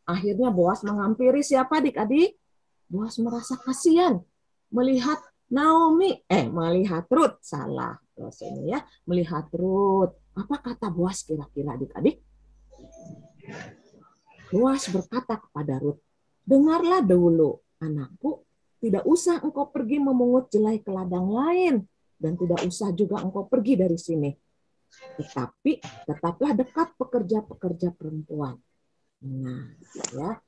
akhirnya Boas menghampiri siapa adik-adik? Boas merasa kasihan melihat melihat Ruth, salah ini ya, melihat Ruth. Apa kata Boas kira-kira adik-adik? Boas berkata kepada Ruth, dengarlah dulu anakku, tidak usah engkau pergi memungut jelai ke ladang lain dan tidak usah juga engkau pergi dari sini. Tetapi tetaplah dekat pekerja-pekerja perempuan. Nah, ya.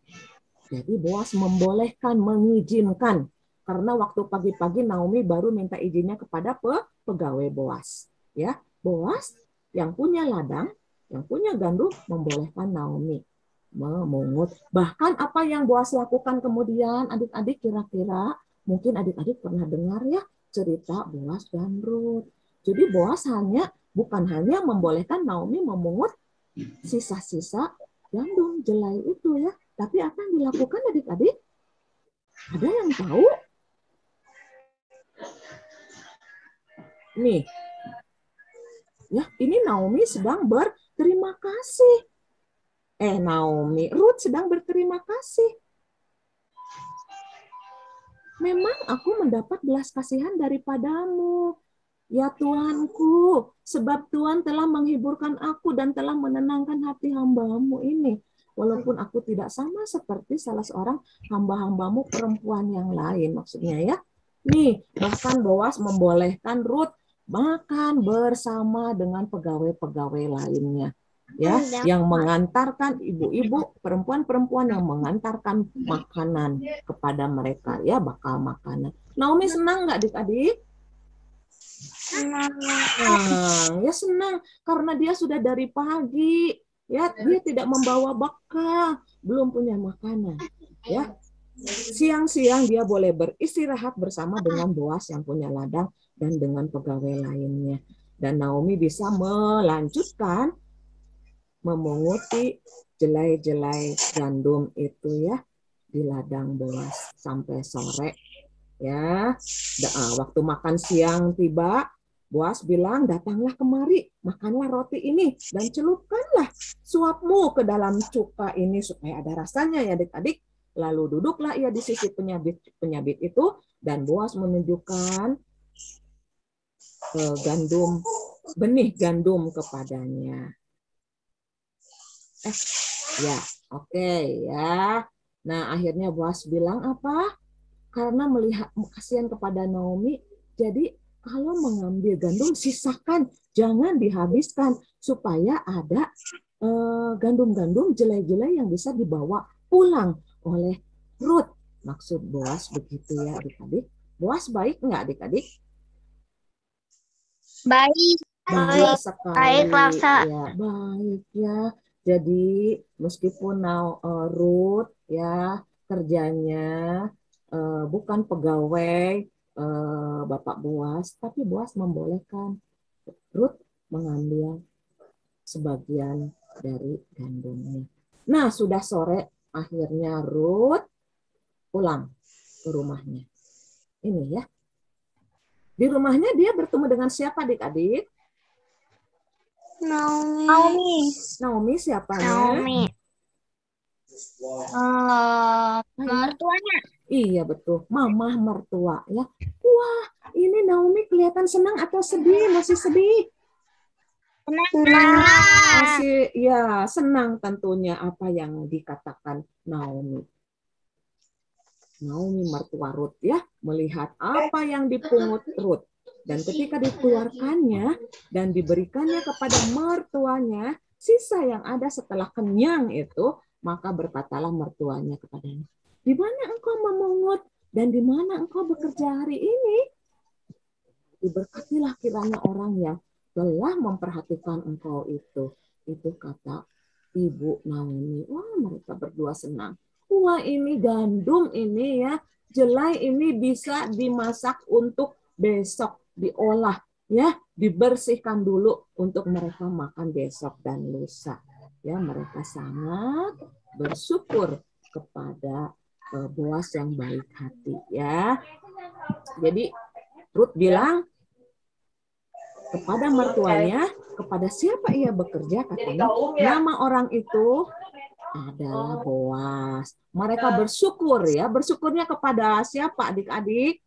Jadi Boas membolehkan, mengizinkan. Karena waktu pagi-pagi Naomi baru minta izinnya kepada pegawai Boas. Ya, Boas yang punya ladang, yang punya gandum membolehkan Naomi memungut. Bahkan apa yang Boas lakukan kemudian, adik-adik kira-kira mungkin adik-adik pernah dengar ya cerita Boas dan Ruth. Jadi Boas bukan hanya membolehkan Naomi memungut sisa-sisa gandum jelai itu ya, tapi apa yang dilakukan adik-adik? Ada yang tahu? Nih, ya ini Naomi sedang berterima kasih. Ruth sedang berterima kasih. Memang aku mendapat belas kasihan daripadamu, ya Tuanku, sebab Tuhan telah menghiburkan aku dan telah menenangkan hati hamba-Mu ini. walaupun aku tidak sama seperti salah seorang hamba-hambamu perempuan yang lain. Maksudnya ya. Nih, bahkan Boas membolehkan Ruth makan bersama dengan pegawai-pegawai lainnya. Ya, yang mengantarkan ibu-ibu, perempuan-perempuan yang mengantarkan makanan kepada mereka, ya, bakal makanan. Naomi senang nggak adik-adik? Senang, ya senang karena dia sudah dari pagi, ya, dia tidak membawa bekal, belum punya makanan, ya. Siang-siang dia boleh beristirahat bersama dengan Boas yang punya ladang dan dengan pegawai lainnya. Dan Naomi bisa melanjutkan memunguti jelai-jelai gandum itu ya di ladang Boas sampai sore. Ya, waktu makan siang tiba, Boas bilang, datanglah kemari, makanlah roti ini, dan celupkanlah suapmu ke dalam cuka ini supaya ada rasanya ya adik-adik. Lalu duduklah ia di sisi penyabit itu, dan Boas menunjukkan benih gandum kepadanya. Ya, oke ya. Nah, akhirnya Boas bilang apa? Karena melihat kasihan kepada Naomi, jadi kalau mengambil gandum sisakan, jangan dihabiskan supaya ada gandum-gandum jelai-jelai yang bisa dibawa pulang oleh Ruth. Maksud Boas begitu ya adik-adik. Boas baik nggak adik-adik? Baik. Baik sekali. Baik, Laksa. Ya, baik ya. Jadi meskipun Ruth ya kerjanya bukan pegawai Bapak Boas, tapi Boas membolehkan Ruth mengambil sebagian dari gandumnya. Nah, sudah sore, akhirnya Ruth pulang ke rumahnya. Ini ya. Di rumahnya dia bertemu dengan siapa adik-adik? Naomi siapanya? Naomi. Mertuanya. Iya betul, mamah mertua ya. Wah, ini Naomi kelihatan senang atau sedih? Masih sedih? Masih ya senang tentunya apa yang dikatakan Naomi. Naomi mertua Ruth ya, melihat apa yang dipungut Ruth. Dan ketika dikeluarkannya dan diberikannya kepada mertuanya, sisa yang ada setelah kenyang itu, maka berkatalah mertuanya kepadanya, di mana engkau memungut dan di mana engkau bekerja hari ini? Diberkatilah kiranya orang yang telah memperhatikan engkau itu. Itu kata Ibu Naomi. Wah, mereka berdua senang. Wah, ini gandum ini ya, jelai ini bisa dimasak untuk besok, diolah ya, dibersihkan dulu untuk mereka makan besok dan lusa. Ya, mereka sangat bersyukur kepada Boas yang baik hati ya. Jadi Ruth bilang kepada mertuanya, kepada siapa ia bekerja, katanya nama orang itu adalah Boas. Mereka bersyukur ya, bersyukurnya kepada siapa adik-adik?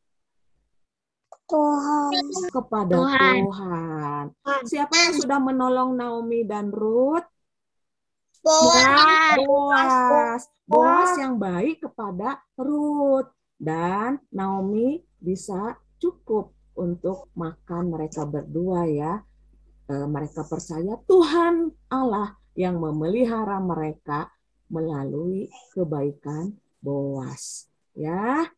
Tuhan. Kepada Tuhan. Siapa yang sudah menolong Naomi dan Ruth? Boas. Boas yang baik kepada Ruth. Dan Naomi bisa cukup untuk makan mereka berdua ya. Mereka percaya Tuhan Allah yang memelihara mereka melalui kebaikan Boas. Ya.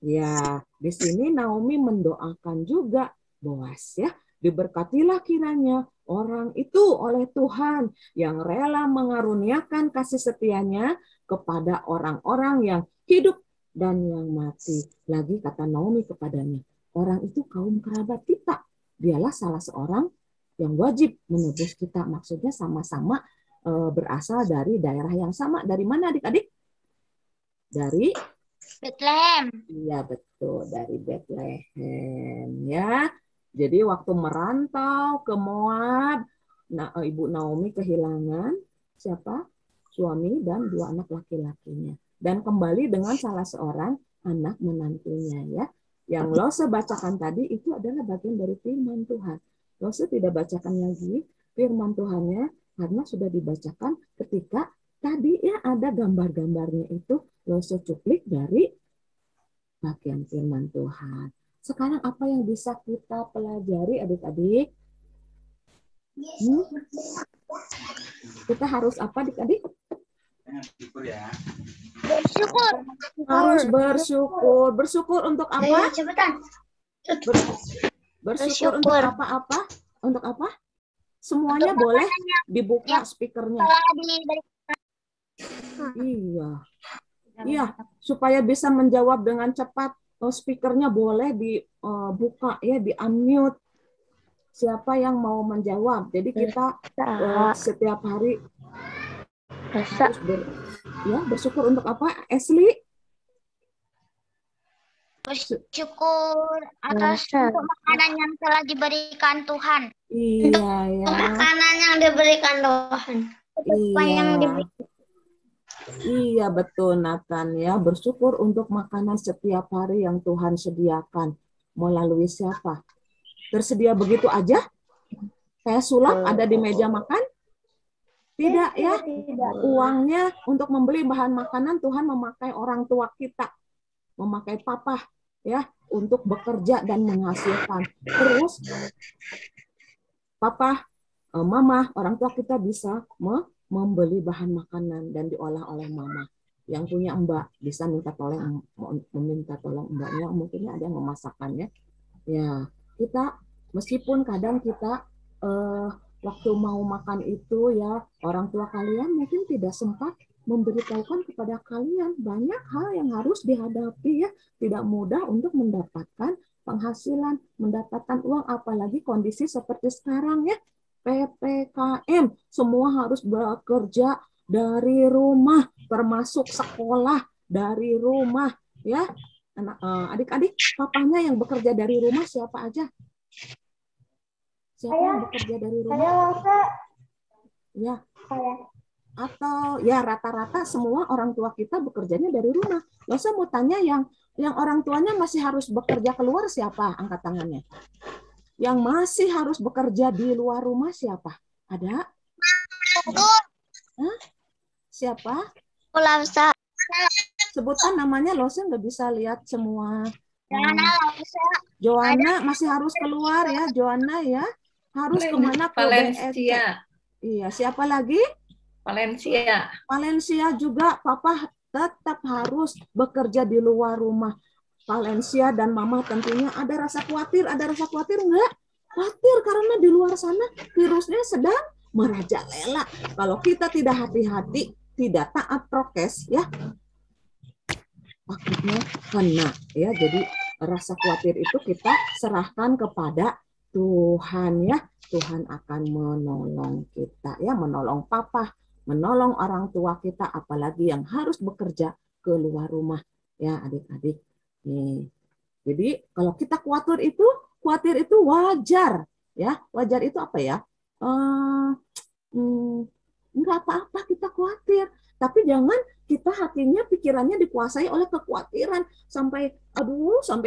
Ya, di sini Naomi mendoakan juga Boas ya. Diberkatilah kiranya orang itu oleh Tuhan yang rela mengaruniakan kasih setianya kepada orang-orang yang hidup dan yang mati. Lagi kata Naomi kepadanya, orang itu kaum kerabat kita. Dialah salah seorang yang wajib menebus kita. Maksudnya sama-sama berasal dari daerah yang sama. Dari mana adik-adik? Dari Bethlehem. Iya betul, dari Bethlehem ya. Jadi waktu merantau ke Moab, Ibu Naomi kehilangan siapa? Suami dan 2 anak laki-lakinya. Dan kembali dengan salah seorang anak menantunya ya. Yang Lose bacakan tadi itu adalah bagian dari firman Tuhan. Lose tidak bacakan lagi firman Tuhannya karena sudah dibacakan ketika ketika tadi ya ada gambar-gambarnya itu Lose cuplik dari bagian firman Tuhan. Sekarang apa yang bisa kita pelajari adik-adik? Kita harus apa adik-adik? Bersyukur. Harus bersyukur. Bersyukur untuk apa? Cepetan. Bersyukur untuk apa-apa? Untuk apa? Semuanya boleh dibuka speakernya. Iya. Iya, supaya bisa menjawab dengan cepat, speakernya boleh dibuka ya, di unmute. Siapa yang mau menjawab? Jadi kita setiap hari harus bersyukur untuk apa? Ashley? Bersyukur atas untuk makanan yang telah diberikan Tuhan. Iya ya. Makanan yang diberikan Tuhan. Iya. Iya betul Nathan ya, bersyukur untuk makanan setiap hari yang Tuhan sediakan. Melalui siapa? Tersedia begitu aja? Kayak sulap ada di meja makan? Tidak ya. Uangnya untuk membeli bahan makanan Tuhan memakai orang tua kita. Memakai papa ya untuk bekerja dan menghasilkan. Terus papa, mama, orang tua kita bisa membeli bahan makanan dan diolah oleh mama. Yang punya mbak bisa meminta tolong mbaknya, mungkin ada yang memasakkannya. Ya, kita meskipun kadang kita waktu mau makan itu ya orang tua kalian mungkin tidak sempat memberitahukan kepada kalian banyak hal yang harus dihadapi ya, tidak mudah untuk mendapatkan penghasilan, mendapatkan uang, apalagi kondisi seperti sekarang ya. PPKM, semua harus bekerja dari rumah, termasuk sekolah dari rumah, ya. Adik-adik, papanya yang bekerja dari rumah siapa aja? Siapa yang bekerja dari rumah? Ya. Atau ya rata-rata semua orang tua kita bekerjanya dari rumah. Loh, saya mau tanya yang orang tuanya masih harus bekerja keluar siapa? Angkat tangannya. Yang masih harus bekerja di luar rumah siapa? Ada? Hah? Siapa? Lausa. Sebutan namanya, Lose nggak bisa lihat semua. Joanna masih harus keluar ya, Joanna ya. Harus kemana? Valencia. Iya, siapa lagi? Valencia. Valencia juga, Papa tetap harus bekerja di luar rumah. Valencia dan Mama tentunya ada rasa khawatir enggak? Khawatir karena di luar sana virusnya sedang merajalela. Kalau kita tidak hati-hati, tidak taat prokes ya, takutnya kena ya. Jadi rasa khawatir itu kita serahkan kepada Tuhan ya. Tuhan akan menolong kita ya, menolong papa, menolong orang tua kita, apalagi yang harus bekerja ke luar rumah ya adik-adik. Nih. Jadi kalau kita khawatir itu wajar ya. Wajar itu apa ya? Enggak apa-apa kita khawatir, tapi jangan kita hatinya, pikirannya dikuasai oleh kekhawatiran sampai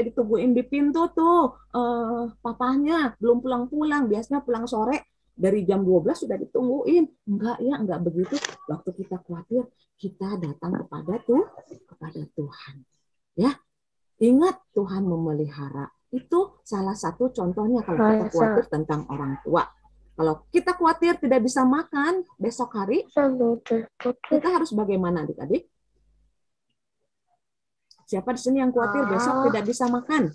ditungguin di pintu tuh papahnya belum pulang-pulang, biasanya pulang sore dari jam 12 sudah ditungguin. Enggak begitu. Waktu kita khawatir, kita datang kepada Tuhan ya. Ingat Tuhan memelihara. Itu salah satu contohnya kalau kita khawatir tentang orang tua. Kalau kita khawatir tidak bisa makan besok hari, kita harus bagaimana adik-adik? Siapa di sini yang khawatir besok tidak bisa makan?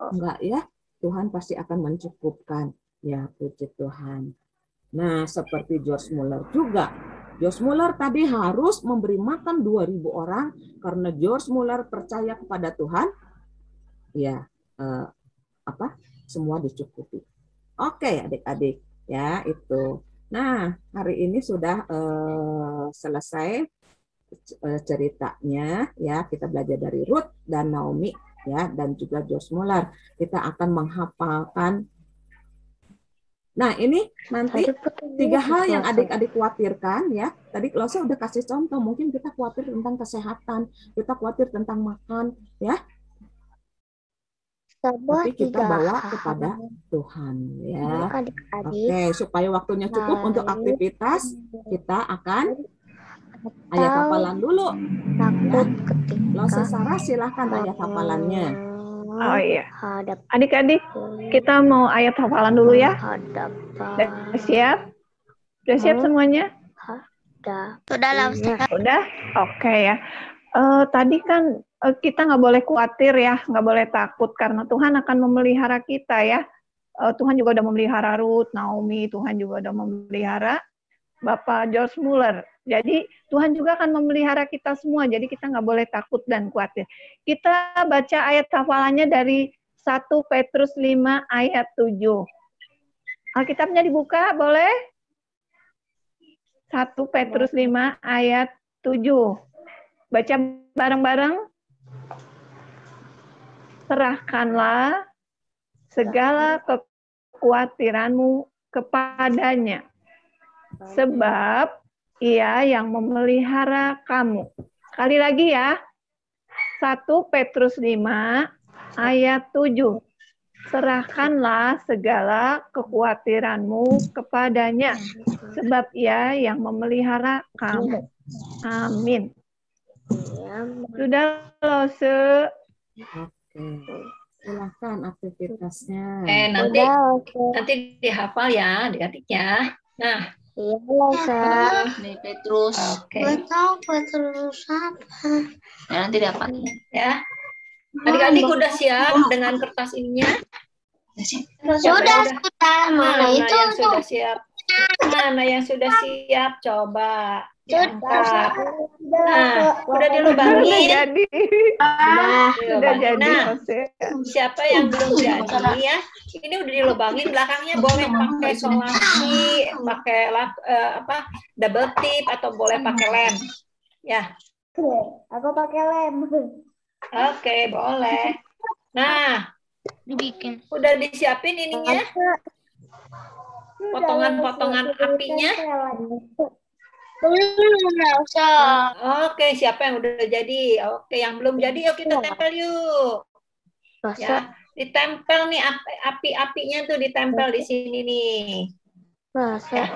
Enggak ya, Tuhan pasti akan mencukupkan. Ya, puji Tuhan. Nah, seperti George Muller juga. George Muller tadi harus memberi makan 2.000 orang karena George Muller percaya kepada Tuhan. Ya, semua dicukupi. Oke, adik-adik, ya itu. Nah, hari ini sudah selesai ceritanya, ya. Kita belajar dari Ruth dan Naomi, ya, dan juga George Muller. Kita akan menghafalkan. Nah, ini nanti 3 hal yang adik-adik khawatirkan ya. Tadi kalau saya udah kasih contoh, mungkin kita khawatir tentang kesehatan, kita khawatir tentang makan, ya. tapi kita bawa kepada Tuhan ya. Adik-adik Oke, supaya waktunya cukup untuk aktivitas, kita akan ayat atau hafalan dulu. takut Lo ketika Sarah silahkan ayat hafalannya. Oh iya. hadap Adik-adik, kita mau ayat hafalan dulu ya. hadapan Udah siap? Udah siap semuanya? Sudahlah Ustaz. Udah? Oke ya. Tadi kan kita nggak boleh khawatir ya, nggak boleh takut karena Tuhan akan memelihara kita ya. Tuhan juga udah memelihara Ruth, Naomi, Tuhan juga udah memelihara Bapak George Muller. Jadi Tuhan juga akan memelihara kita semua, jadi kita nggak boleh takut dan khawatir. Kita baca ayat hafalannya dari 1 Petrus 5 ayat 7. Alkitabnya dibuka, boleh? 1 Petrus 5 ayat 7. Baca bareng-bareng. Serahkanlah segala kekhawatiranmu kepadanya, sebab Ia yang memelihara kamu. Sekali lagi ya. 1 Petrus 5 ayat 7. Serahkanlah segala kekhawatiranmu kepadanya, sebab Ia yang memelihara kamu. Amin. Sudah Lose. Oke, silahkan aktivitasnya. Nanti dihafal ya adik-adiknya. Nah, Nih Petrus. oke. Tahu Petrus apa? Nah, nanti dihafal ya. Adik-adik udah siap dengan kertas ininya? Sudah. Mana Itu yang sudah siap? Mana yang sudah siap? Coba diangkat. Nah, udah Sudah dilubangin. jadi. Sudah jadi. Nah, Lose. siapa yang belum jadi ya? Ini udah dilubangin belakangnya, boleh pakai solasi, pakai double tip atau boleh pakai lem. Ya. aku pakai lem. Oke, boleh. Nah, dibikin. udah disiapin ininya, potongan-potongan apinya. Belum usah. Oke, siapa yang udah jadi? Oke, yang belum jadi, yuk kita tempel yuk. Ya, ditempel nih api-apinya tuh ditempel di sini nih. Ya.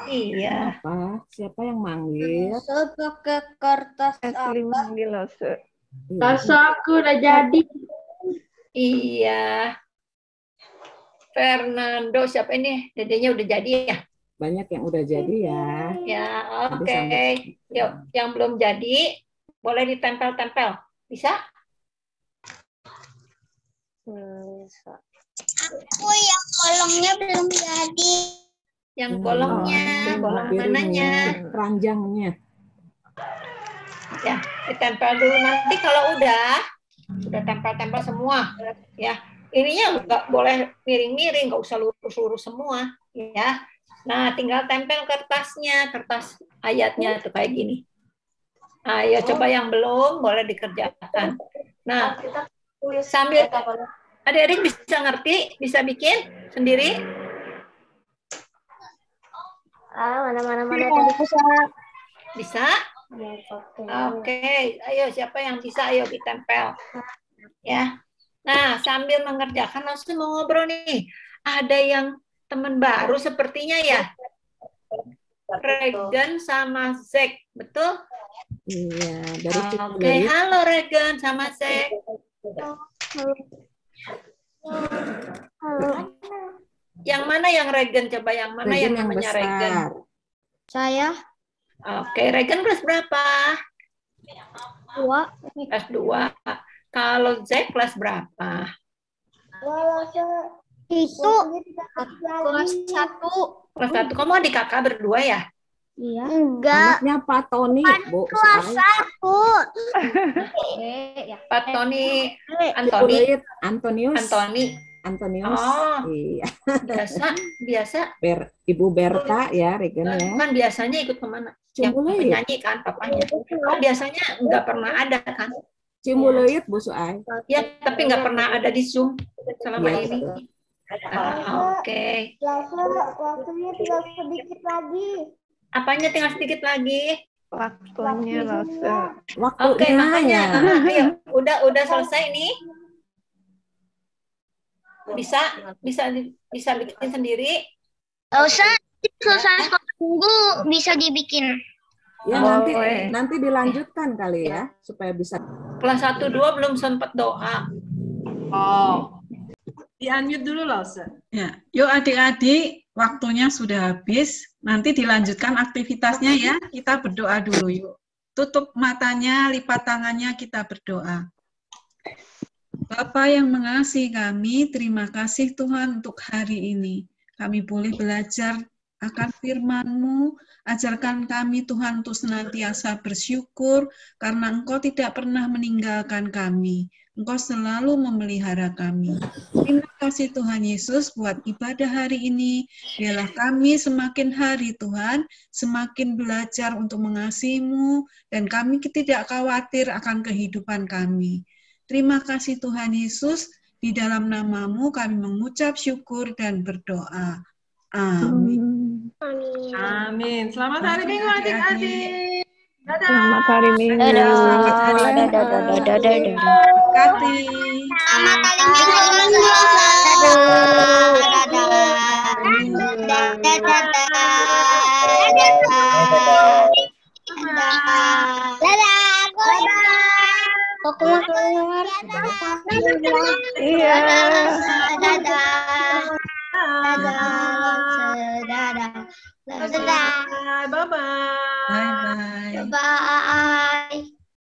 Iya. Apa? Siapa yang manggil? Saya pakai kertas Asli manggil Lose. Aku udah jadi. Iya. Fernando, siapa ini? Dedenya udah jadi ya? Banyak yang udah jadi ya. Ya, Tadi oke. Yuk, yang belum jadi boleh ditempel-tempel. Bisa? Aku yang kolongnya belum jadi. Yang bolongnya, bolong mananya? Keranjangnya. Ya, ditempel dulu. Nanti kalau udah tempel-tempel semua, ya. Ininya nggak boleh miring-miring, nggak usah lurus-lurus semua, ya. Nah, tinggal tempel kertasnya, kertas ayatnya tuh kayak gini. Ayo coba yang belum boleh dikerjakan. Nah, sambil adik-adik bisa ngerti, bisa bikin sendiri? Mana tadi Bisa? Oke, ayo siapa yang bisa, ayo ditempel. Ya. Nah, sambil mengerjakan langsung mau ngobrol nih. Ada yang teman baru sepertinya ya? Regan sama Zek, betul? Iya, dari Oke, halo Regan sama Zek. Yang mana yang Regan? Coba yang mana yang namanya Regan? Saya Oke, Regan kelas berapa? 2. Kelas 2. Kalau Zek kelas berapa? Itu Kelas 1. Kelas 1. Kamu adik kakak berdua ya? Iya. Enggak. Anaknya Pak Tony, Bu. Kelas 1. Pak Tony, Antonius. Antonius. Oh. Iya. Biasa. Ibu Berta ya, Regan ya. Kan biasanya ikut kemana? Yang penyanyi kan papanya. Biasanya nggak pernah ada kan? Cimbuluit Bu Suai. Ya, tapi nggak pernah ada di Zoom selama Iya, ini. betul. Oke. Waktunya tinggal sedikit lagi. Apanya tinggal sedikit lagi? Waktunya Lose. Waktunya Oke, makanya. ya. Ayo, udah selesai nih. Bisa bisa bikin sendiri. Usah selesai sekolah minggu bisa dibikin. Ya nanti dilanjutkan kali ya supaya bisa. Kelas 1 2 belum sempat doa. Oh. Di-unmute dulu loh, Ustaz. Ya, yuk adik-adik, waktunya sudah habis. Nanti dilanjutkan aktivitasnya ya. Kita berdoa dulu yuk. Tutup matanya, lipat tangannya, kita berdoa. Bapa yang mengasihi kami, terima kasih Tuhan untuk hari ini. Kami boleh belajar akan firman-Mu, ajarkan kami Tuhan untuk senantiasa bersyukur, karena Engkau tidak pernah meninggalkan kami. Engkau selalu memelihara kami. Terima kasih Tuhan Yesus buat ibadah hari ini. Biarlah kami semakin hari Tuhan, semakin belajar untuk mengasihi-Mu, dan kami tidak khawatir akan kehidupan kami. Terima kasih Tuhan Yesus, di dalam nama-Mu kami mengucap syukur dan berdoa. Amin. Amin. Selamat hari Minggu adik-adik. Dadah. Selamat hari Minggu. Selamat hari Minggu. Kati. Selamat hari Minggu. Aku mau keluar. Iya. Bye-bye. Bye-bye. Bye.